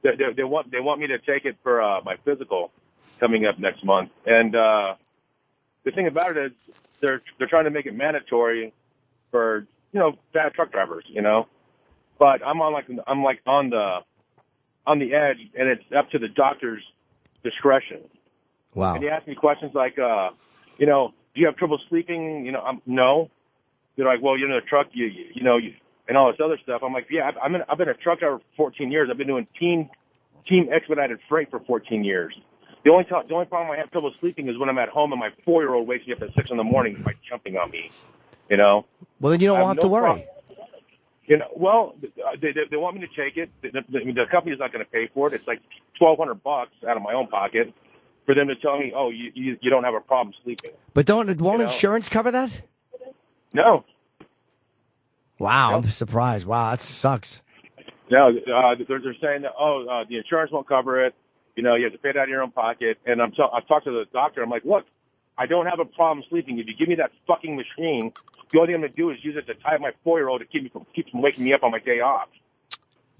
They want me to take it for my physical coming up next month. And the thing about it is they're trying to make it mandatory for bad truck drivers. But I'm on the edge, and it's up to the doctor's discretion. Wow. And they ask me questions like, do you have trouble sleeping? No. They're like, well, the truck, you and all this other stuff. I'm like, yeah, I've been a truck driver for 14 years. I've been doing team expedited freight for 14 years. The only problem I have trouble sleeping is when I'm at home and my 4-year-old wakes me up at 6 in the morning by jumping on me. Well, then you don't have to worry. Well, they want me to take it. The company's not going to pay for it. It's like $1,200 out of my own pocket for them to tell me, oh, you don't have a problem sleeping. But won't insurance cover that? No. Wow, I'm surprised. Wow, that sucks. No, they're saying that, the insurance won't cover it. You have to pay it out of your own pocket. And I've talked to the doctor. I'm like, look, I don't have a problem sleeping. If you give me that fucking machine, the only thing I'm going to do is use it to tie my 4-year-old to keep from waking me up on my day off.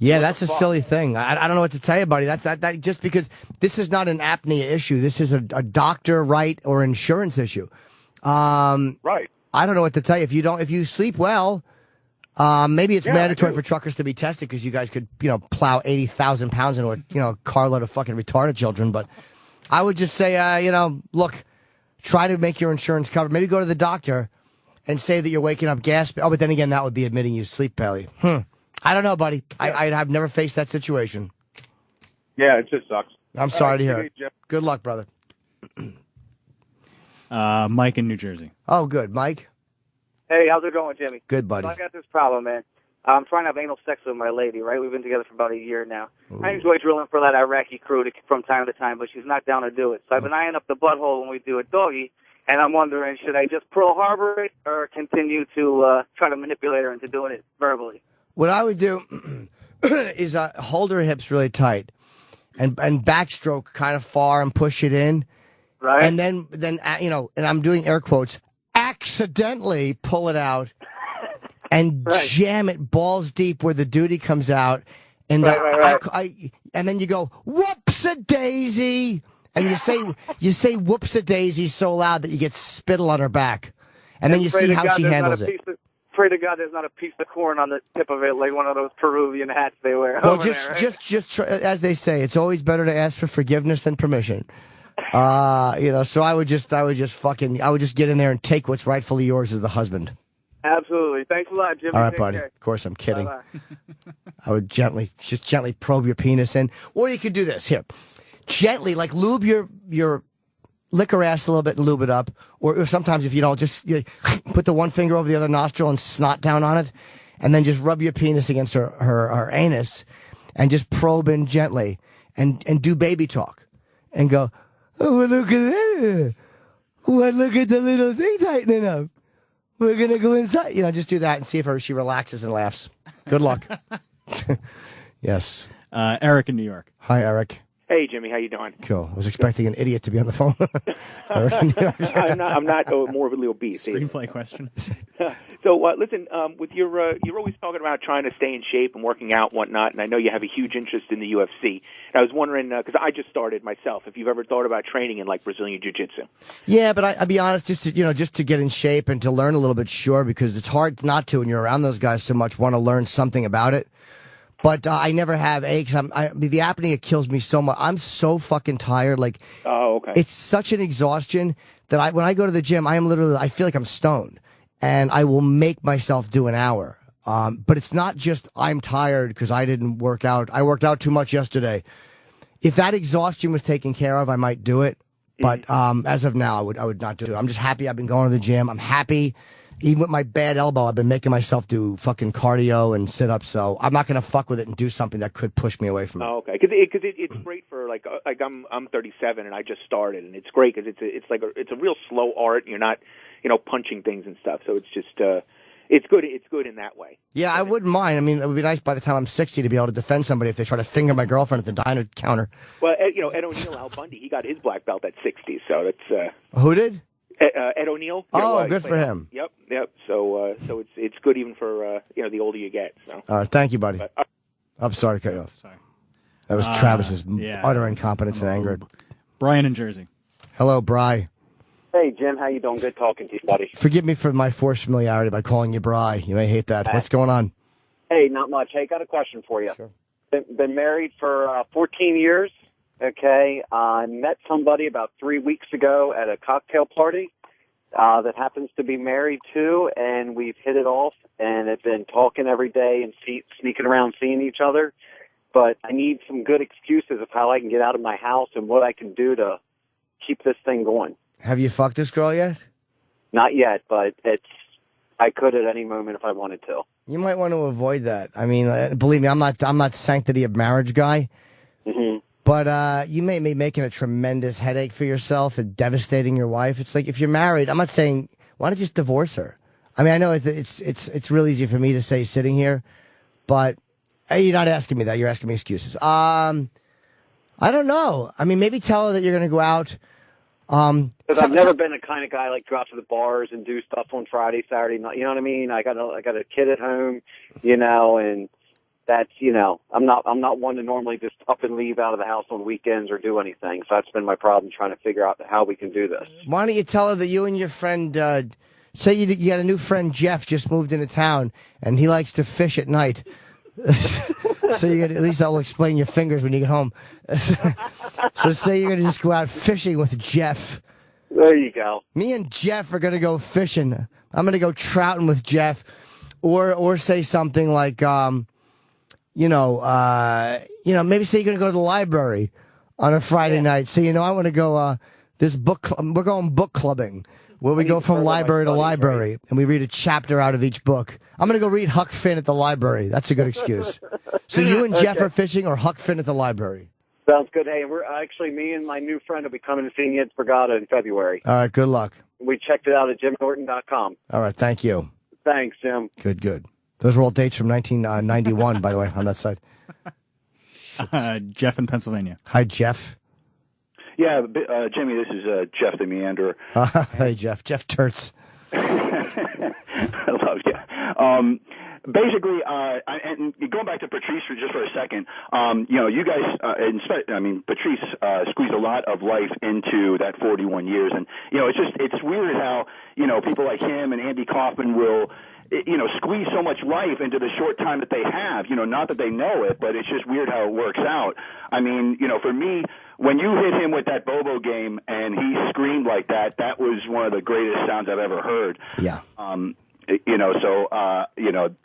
Yeah, that's a silly thing. I don't know what to tell you, buddy. That just because this is not an apnea issue. This is a doctor right or insurance issue. Right. I don't know what to tell you. If you sleep well, maybe it's mandatory for truckers to be tested because you guys could, plow 80,000 pounds into a carload of fucking retarded children. But I would just say, look, try to make your insurance cover. Maybe go to the doctor and say that you're waking up gasping. Oh, but then again, that would be admitting you sleep belly. I don't know, buddy. I've never faced that situation. Yeah, it just sucks. I'm sorry to hear it. Good luck, brother. Mike in New Jersey. Oh, good. Mike? Hey, how's it going, Jimmy? Good, buddy. So I got this problem, man. I'm trying to have anal sex with my lady, right? We've been together for about a year now. Ooh. I enjoy drilling for that Iraqi crew from time to time, but she's not down to do it. So I've been eyeing up the butthole when we do it doggy, and I'm wondering, should I just Pearl Harbor it or continue to try to manipulate her into doing it verbally? What I would do is hold her hips really tight and backstroke kind of far and push it in. Right. And then and I'm doing air quotes, accidentally pull it out and jam it balls deep where the duty comes out. And and then you go, whoops-a-daisy. And you say whoops-a-daisy so loud that you get spittle on her back. And then you see how she handles it. Pray to God there's not a piece of corn on the tip of it like one of those Peruvian hats they wear. Well, just try, as they say, it's always better to ask for forgiveness than permission. So I would just get in there and take what's rightfully yours as the husband. Absolutely. Thanks a lot, Jimmy. All right, buddy. Care. Of course, I'm kidding. Bye-bye. I would gently probe your penis in, or you could do this here, gently, like lube your lick her ass a little bit and lube it up, or sometimes if you don't, just put the one finger over the other nostril and snot down on it, and then just rub your penis against her anus, and just probe in gently, and do baby talk, and go, oh, look at that, well, look at the little thing tightening up. We're gonna go inside, just do that and see if she relaxes and laughs. Good luck. Yes. Eric in New York. Hi, Eric. Hey, Jimmy, how you doing? Cool. I was expecting an idiot to be on the phone. I'm not morbidly obese. Screenplay question. So, listen, with you're always talking about trying to stay in shape and working out and whatnot, and I know you have a huge interest in the UFC. And I was wondering, because I just started myself, if you've ever thought about training in, like, Brazilian Jiu-Jitsu. Yeah, but I'll be honest, just to get in shape and to learn a little bit, sure, because it's hard not to, when you're around those guys so much, want to learn something about it. But I never have aches. The apnea kills me so much. I'm so fucking tired. Like, oh, okay. It's such an exhaustion that when I go to the gym, I feel like I'm stoned, and I will make myself do an hour. But it's not just I'm tired because I didn't work out. I worked out too much yesterday. If that exhaustion was taken care of, I might do it. But as of now, I would not do it. I'm just happy I've been going to the gym. I'm happy. Even with my bad elbow, I've been making myself do fucking cardio and sit-ups, so I'm not going to fuck with it and do something that could push me away from it. Oh, okay. Because it's great for, like I'm 37 and I just started, and it's great because it's a real slow art. You're not, punching things and stuff, so it's just, it's good. It's good in that way. Yeah, I wouldn't mind. I mean, it would be nice by the time I'm 60 to be able to defend somebody if they try to finger my girlfriend at the diner counter. Well, Ed O'Neill, Al Bundy, he got his black belt at 60, so that's... Who did? Ed O'Neill. Oh, good for him. Yep. So it's good even for the older you get. So. All right, thank you, buddy. I'm sorry to cut you off. Sorry. That was Travis's utter incompetence and anger. Brian in Jersey. Hello, Bri. Hey, Jim, how you doing? Good talking to you, buddy. Forgive me for my forced familiarity by calling you Bri. You may hate that. What's going on? Hey, not much. Hey, got a question for you. Sure. Been married for 14 years. Okay, I met somebody about 3 weeks ago at a cocktail party that happens to be married too, and we've hit it off and have been talking every day and sneaking around seeing each other. But I need some good excuses of how I can get out of my house and what I can do to keep this thing going. Have you fucked this girl yet? Not yet, but I could at any moment if I wanted to. You might want to avoid that. I mean, believe me, I'm not sanctity of marriage guy. Mm-hmm. But you may be making a tremendous headache for yourself and devastating your wife. It's like if you're married, I'm not saying why don't you just divorce her. I mean, I know it's real easy for me to say sitting here, but you're not asking me that. You're asking me excuses. I don't know. I mean, maybe tell her that you're going to go out. Because I've never been the kind of guy like go out to the bars and do stuff on Friday, Saturday night. You know what I mean? I got a kid at home, and that's I'm not one to normally just up and leave out of the house on weekends or do anything. So that's been my problem trying to figure out how we can do this. Why don't you tell her that you and your friend, say you got a new friend, Jeff, just moved into town, and he likes to fish at night. So at least that will explain your fingers when you get home. So say you're going to just go out fishing with Jeff. There you go. Me and Jeff are going to go fishing. I'm going to go trouting with Jeff, or say something like, maybe say you're going to go to the library on a Friday night. Say, I want to go, we're going book clubbing, where we go from library to library, and we read a chapter out of each book. I'm going to go read Huck Finn at the library. That's a good excuse. So you and Jeff are fishing, or Huck Finn at the library? Sounds good. Hey, we're actually, me and my new friend will be coming to see you at Brigada in February. All right, good luck. We checked it out at jimnorton.com. All right, thank you. Thanks, Jim. Good. Those are all dates from 1991, by the way, on that site. Jeff in Pennsylvania. Hi, Jeff. Yeah, Jimmy, this is Jeff the Meanderer. Hey, Jeff. Jeff Turtz. I love you. Basically, and going back to Patrice for a second, you guys, Patrice squeezed a lot of life into that 41 years, and it's weird how people like him and Andy Kaufman will squeeze so much life into the short time that they have. Not that they know it, but it's just weird how it works out. I mean, for me, when you hit him with that Bobo game and he screamed like that, that was one of the greatest sounds I've ever heard. Yeah.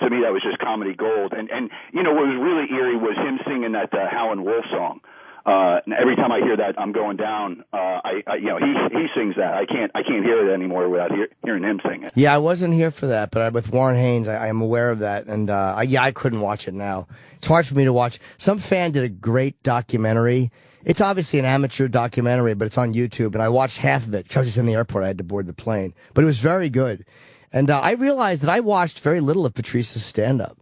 To me that was just comedy gold. And what was really eerie was him singing that Howlin' Wolf song. And every time I hear that, I'm going down. He sings that. I can't hear it anymore without hearing him sing it. Yeah, I wasn't here for that, but with Warren Haynes, I am aware of that, and I couldn't watch it now. It's hard for me to watch. Some fan did a great documentary. It's obviously an amateur documentary, but it's on YouTube, and I watched half of it because I was just in the airport. I had to board the plane, but it was very good. And I realized that I watched very little of Patrice's stand-up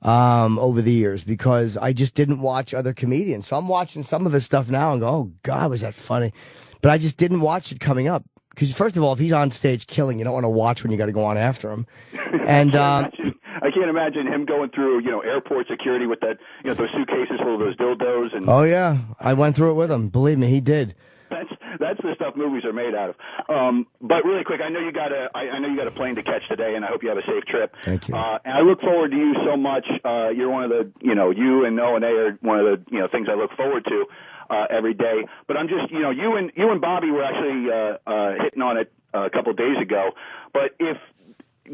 over the years because I just didn't watch other comedians. So I'm watching some of his stuff now and go, oh, God, was that funny? But I just didn't watch it coming up. Because, first of all, if he's on stage killing, you don't want to watch when you got to go on after him. And I can't imagine him going through, airport security with that, those suitcases full of those dildos. And oh, yeah. I went through it with him. Believe me, he did. That's the stuff movies are made out of. But really quick, I know you got a plane to catch today, and I hope you have a safe trip. Thank you. And I look forward to you so much. You're one of the, you and O and A are one of the, things I look forward to every day. But I'm just, you and Bobby were actually hitting on it a couple of days ago. But if,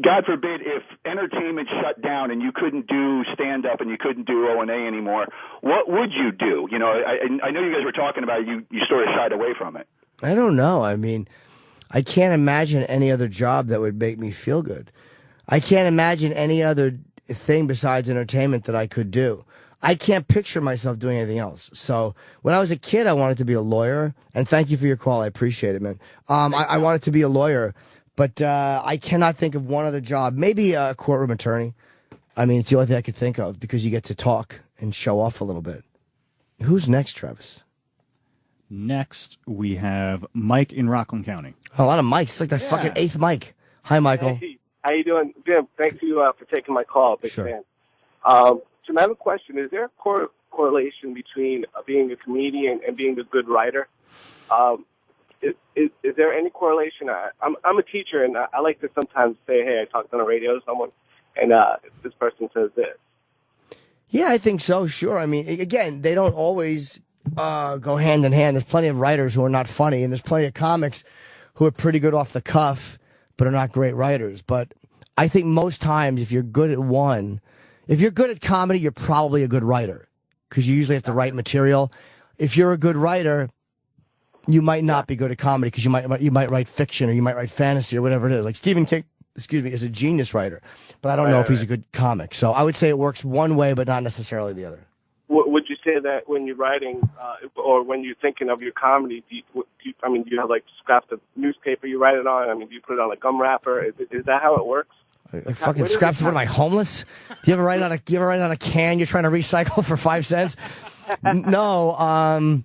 God forbid, if entertainment shut down and you couldn't do stand-up and you couldn't do O&A anymore, what would you do? I know you guys were talking about it. You sort of shied away from it. I don't know. I mean, I can't imagine any other job that would make me feel good. I can't imagine any other thing besides entertainment that I could do. I can't picture myself doing anything else. So when I was a kid, I wanted to be a lawyer. And thank you for your call. I appreciate it, man. I wanted to be a lawyer. But I cannot think of one other job. Maybe a courtroom attorney. I mean, it's the only thing I could think of because you get to talk and show off a little bit. Who's next, Travis? Next, we have Mike in Rockland County. A lot of Mikes. It's like the fucking eighth Mike. Hi, Michael. Hey, how you doing? Jim, thank you for taking my call. Big Sure. fan. Jim, I have a question. Is there a correlation between being a comedian and being a good writer? Is there any correlation? I'm a teacher, and I like to sometimes say, hey, I talked on the radio to someone, and this person says this. Yeah, I think so, sure. I mean, again, they don't always go hand in hand. There's plenty of writers who are not funny, and there's plenty of comics who are pretty good off the cuff, but are not great writers. But I think most times, if you're good at one, if you're good at comedy, you're probably a good writer, because you usually have to write material. If you're a good writer, you might not be good at comedy because you might write fiction or you might write fantasy or whatever it is. Like Stephen King, is a genius writer, but I don't know if he's a good comic. So I would say it works one way, but not necessarily the other. Would you say that when you're writing or when you're thinking of your comedy, do you have like scraps of newspaper you write it on? I mean, do you put it on a gum wrapper? Is that how it works? Like fucking scraps. What am I, homeless? Do you ever write on a can you're trying to recycle for 5 cents? No.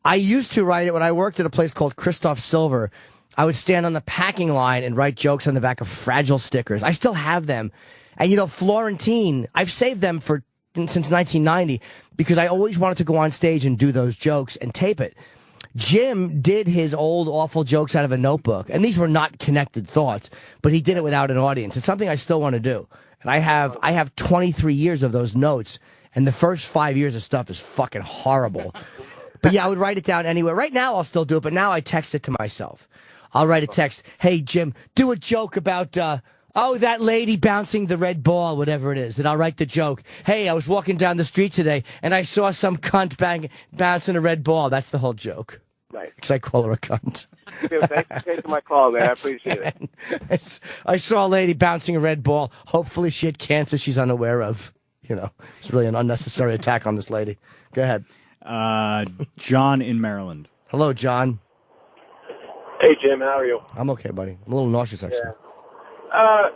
I used to write it when I worked at a place called Christoph Silver. I would stand on the packing line and write jokes on the back of Fragile stickers. I still have them. And, Florentine, I've saved them since 1990 because I always wanted to go on stage and do those jokes and tape it. Jim did his old awful jokes out of a notebook, and these were not connected thoughts, but he did it without an audience. It's something I still want to do. And I have 23 years of those notes, and the first 5 years of stuff is fucking horrible. But yeah, I would write it down anywhere. Right now I'll still do it, but now I text it to myself. I'll write a text, hey Jim, do a joke about that lady bouncing the red ball, whatever it is. And I'll write the joke. Hey, I was walking down the street today and I saw some cunt bouncing a red ball. That's the whole joke. Right. Because I call her a cunt. Thanks for taking my call, man. I appreciate it. I saw a lady bouncing a red ball. Hopefully she had cancer she's unaware of. It's really an unnecessary attack on this lady. Go ahead. John in Maryland. Hello, John. Hey, Jim. How are you? I'm okay, buddy. I'm a little nauseous, actually. Yeah.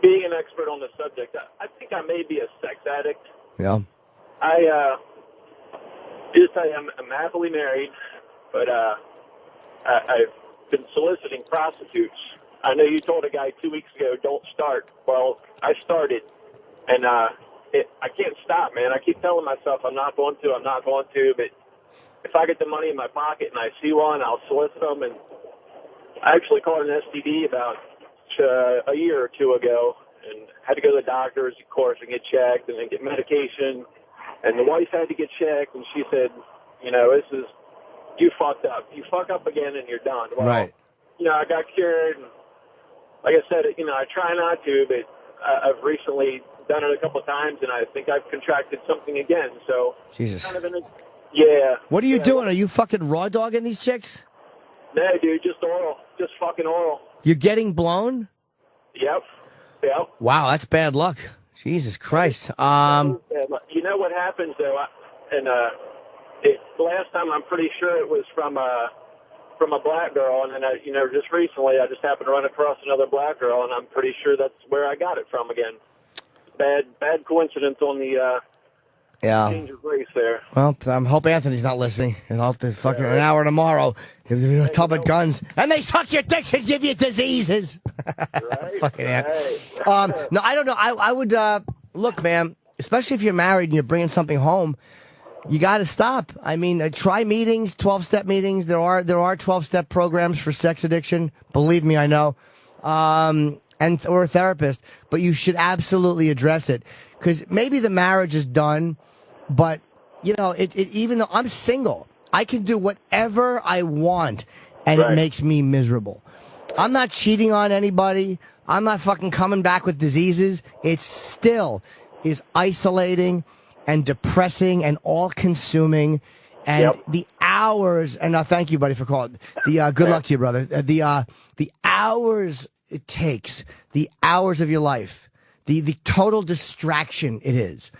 Being an expert on the subject, I think I may be a sex addict. Yeah. Just tell you, I'm happily married, but I've been soliciting prostitutes. I know you told a guy 2 weeks ago, don't start. Well, I started, and I can't stop, man. I keep telling myself I'm not going to, but if I get the money in my pocket and I see one, I'll solicit them. And I actually caught an STD about a year or two ago and had to go to the doctors, of course, and get checked and then get medication. And the wife had to get checked, and she said, you fucked up. You fuck up again, and you're done. Well, right. I got cured. And like I said, I try not to, but I've recently done it a couple of times, and I think I've contracted something again. So, Jesus. Kind of yeah. What are you doing? Are you fucking raw dogging these chicks? No, dude, just oral. Just fucking oral. You're getting blown? Yep. Wow, that's bad luck. Jesus Christ. You know what happens though, the last time I'm pretty sure it was from a black girl, and then just recently I just happened to run across another black girl, and I'm pretty sure that's where I got it from again. Bad coincidence on the change of race there. Well, I hope Anthony's not listening, and I'll have to fucking an hour tomorrow. Give you a tub of guns, and they suck your dicks and give you diseases. Right. Fucking no, I don't know. I would look, man. Especially if you're married and you're bringing something home, you got to stop. I mean, try meetings, 12-step meetings. There are 12-step programs for sex addiction. Believe me, I know. Or a therapist, but you should absolutely address it because maybe the marriage is done, but even though I'm single, I can do whatever I want, and it makes me miserable. I'm not cheating on anybody. I'm not fucking coming back with diseases. It still is isolating and depressing and all-consuming, and the hours. And thank you, buddy, for calling. Good luck to you, brother. The hours it takes, the hours of your life, the total distraction it is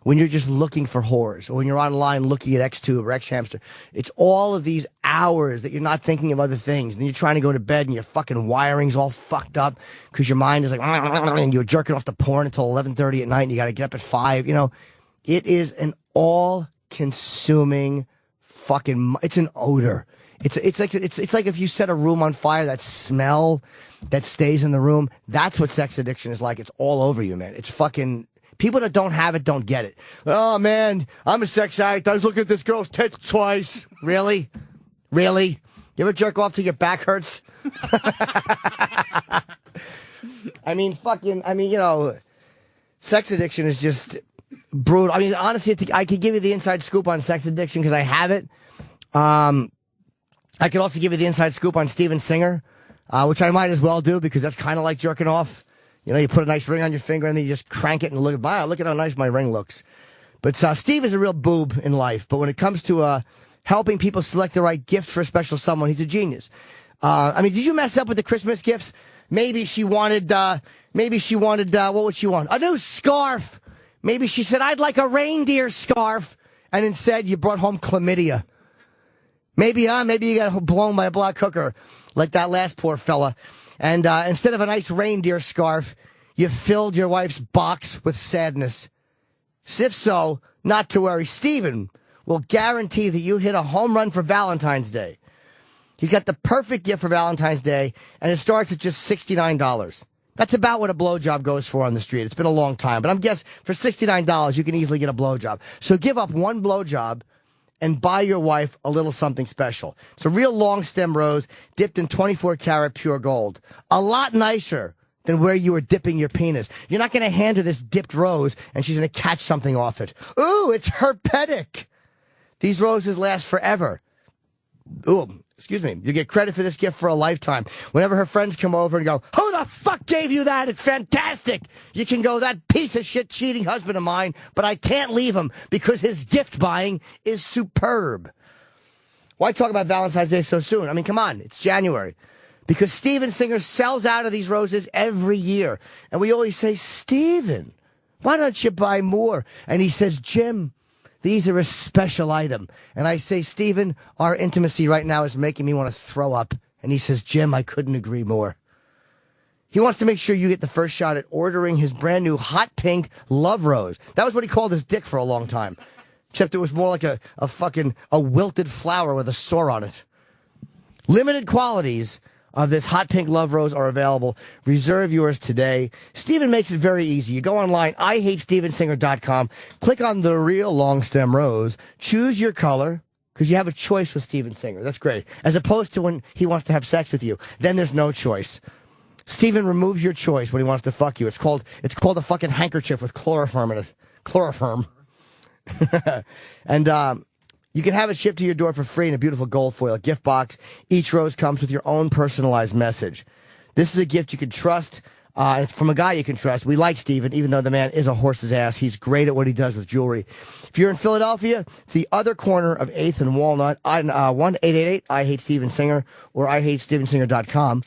when you're just looking for whores or when you're online looking at X-Tube or X-Hamster. It's all of these hours that you're not thinking of other things. And then you're trying to go to bed and your fucking wiring's all fucked up because your mind is like, and you're jerking off to porn until 11:30 at night and you got to get up at 5. It is an all-consuming fucking, it's an odor. It's like if you set a room on fire, that smell that stays in the room. That's what sex addiction is like. It's all over you, man. It's fucking, people that don't have it don't get it. Oh man, I'm a sex addict. I was looking at this girl's tits twice. Really? You ever jerk off till your back hurts? Sex addiction is just brutal. I mean, honestly, I could give you the inside scoop on sex addiction because I have it. I could also give you the inside scoop on Steven Singer, which I might as well do because that's kind of like jerking off. You put a nice ring on your finger and then you just crank it and look at how nice my ring looks. But Steve is a real boob in life. But when it comes to helping people select the right gift for a special someone, he's a genius. Did you mess up with the Christmas gifts? Maybe she wanted, what would she want? A new scarf. Maybe she said, I'd like a reindeer scarf. And instead you brought home chlamydia. Maybe you got blown by a black hooker like that last poor fella. And instead of a nice reindeer scarf, you filled your wife's box with sadness. If so, not to worry. Steven will guarantee that you hit a home run for Valentine's Day. He's got the perfect gift for Valentine's Day, and it starts at just $69. That's about what a blowjob goes for on the street. It's been a long time, but I'm guessing for $69, you can easily get a blowjob. So give up one blowjob and buy your wife a little something special. It's a real long stem rose dipped in 24 karat pure gold. A lot nicer than where you were dipping your penis. You're not going to hand her this dipped rose and she's going to catch something off it. Ooh, it's herpetic. These roses last forever. Ooh, excuse me. You get credit for this gift for a lifetime. Whenever her friends come over and go, who the fuck gave you that? It's fantastic. You can go, that piece of shit cheating husband of mine, but I can't leave him because his gift buying is superb. Why talk about Valentine's Day so soon? I mean, come on. It's January. Because Steven Singer sells out of these roses every year. And we always say, Steven, why don't you buy more? And he says, Jim, these are a special item. And I say, Steven, our intimacy right now is making me want to throw up. And he says, Jim, I couldn't agree more. He wants to make sure you get the first shot at ordering his brand new hot pink love rose. That was what he called his dick for a long time. Except it was more like a wilted flower with a sore on it. Limited qualities of this hot pink love rose are available. Reserve yours today. Steven makes it very easy. You go online, IHateStevenSinger.com, click on the real long stem rose, choose your color, because you have a choice with Steven Singer. That's great. As opposed to when he wants to have sex with you. Then there's no choice. Steven removes your choice when he wants to fuck you. It's called a fucking handkerchief with chloroform in it. Chloroform. And you can have it shipped to your door for free in a beautiful gold foil gift box. Each rose comes with your own personalized message. This is a gift you can trust. It's from a guy you can trust. We like Steven, even though the man is a horse's ass. He's great at what he does with jewelry. If you're in Philadelphia, it's the other corner of 8th and Walnut, 1-888-I-HATE-STEVEN-SINGER or IHateStevenSinger.com.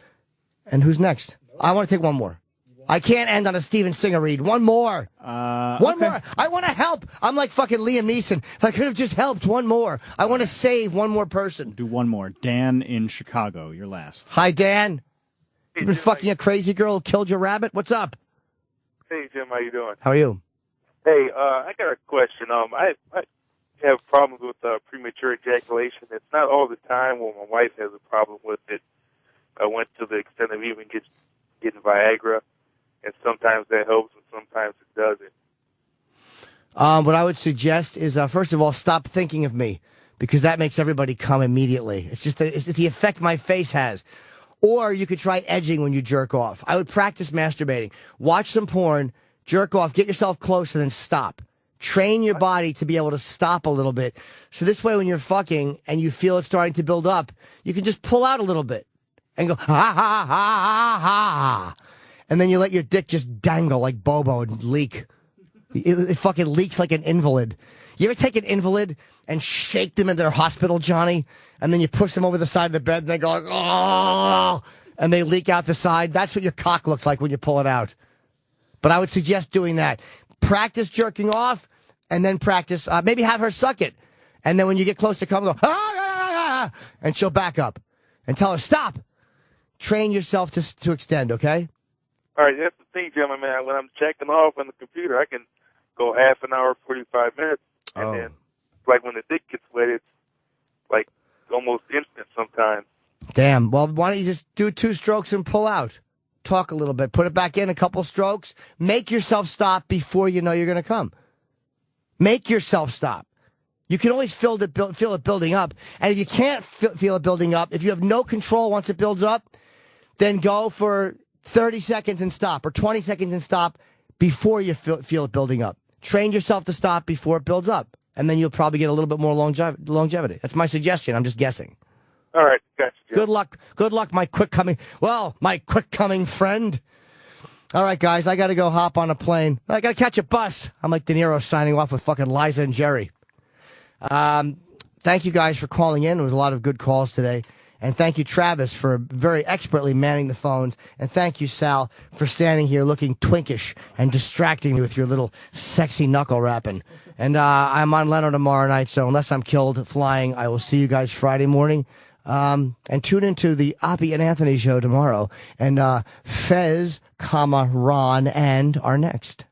And who's next? I want to take one more. I can't end on a Steven Singer read. One more. One more. I want to help. I'm like fucking Liam Neeson. If I could have just helped one more. I want to save one more person. Do one more. Dan in Chicago, you're last. Hi, Dan. You been fucking a crazy girl who killed your rabbit? What's up? Hey, Jim. How you doing? How are you? Hey, I got a question. I have problems with premature ejaculation. It's not all the time when my wife has a problem with it. I went to the extent of even getting Viagra. And sometimes that helps, and sometimes it doesn't. What I would suggest is, first of all, stop thinking of me, because that makes everybody come immediately. It's just it's the effect my face has. Or you could try edging when you jerk off. I would practice masturbating. Watch some porn, jerk off, get yourself close, and then stop. Train your body to be able to stop a little bit. So this way, when you're fucking and you feel it starting to build up, you can just pull out a little bit and go, ha, ha, ha, ha, ha. And then you let your dick just dangle like Bobo and leak. It fucking leaks like an invalid. You ever take an invalid and shake them in their hospital, Johnny? And then you push them over the side of the bed and they go like, oh, and they leak out the side. That's what your cock looks like when you pull it out. But I would suggest doing that. Practice jerking off and then practice, maybe have her suck it. And then when you get close to come, go, and she'll back up and tell her, stop. Train yourself to extend, okay? All right, that's the thing, gentlemen, man. When I'm checking off on the computer, I can go half an hour, 45 minutes. And then, like, when the dick gets wet, it's, like, almost instant sometimes. Damn. Well, why don't you just do 2 strokes and pull out? Talk a little bit. Put it back in, a couple strokes. Make yourself stop before you know you're going to come. Make yourself stop. You can always feel it building up. And if you can't feel it building up, if you have no control once it builds up, then go for 30 seconds and stop, or 20 seconds and stop before you feel it building up. Train yourself to stop before it builds up, and then you'll probably get a little bit more longevity. That's my suggestion. I'm just guessing. All right, gotcha. Good luck. Good luck, my quick coming friend. All right, guys, I got to go hop on a plane. I got to catch a bus. I'm like De Niro signing off with fucking Liza and Jerry. Thank you guys for calling in. There was a lot of good calls today. And thank you, Travis, for very expertly manning the phones. And thank you, Sal, for standing here looking twinkish and distracting me with your little sexy knuckle rapping. And I'm on Leno tomorrow night, so unless I'm killed flying, I will see you guys Friday morning. And tune into the Opie and Anthony show tomorrow. And Fez, Ron, and are next.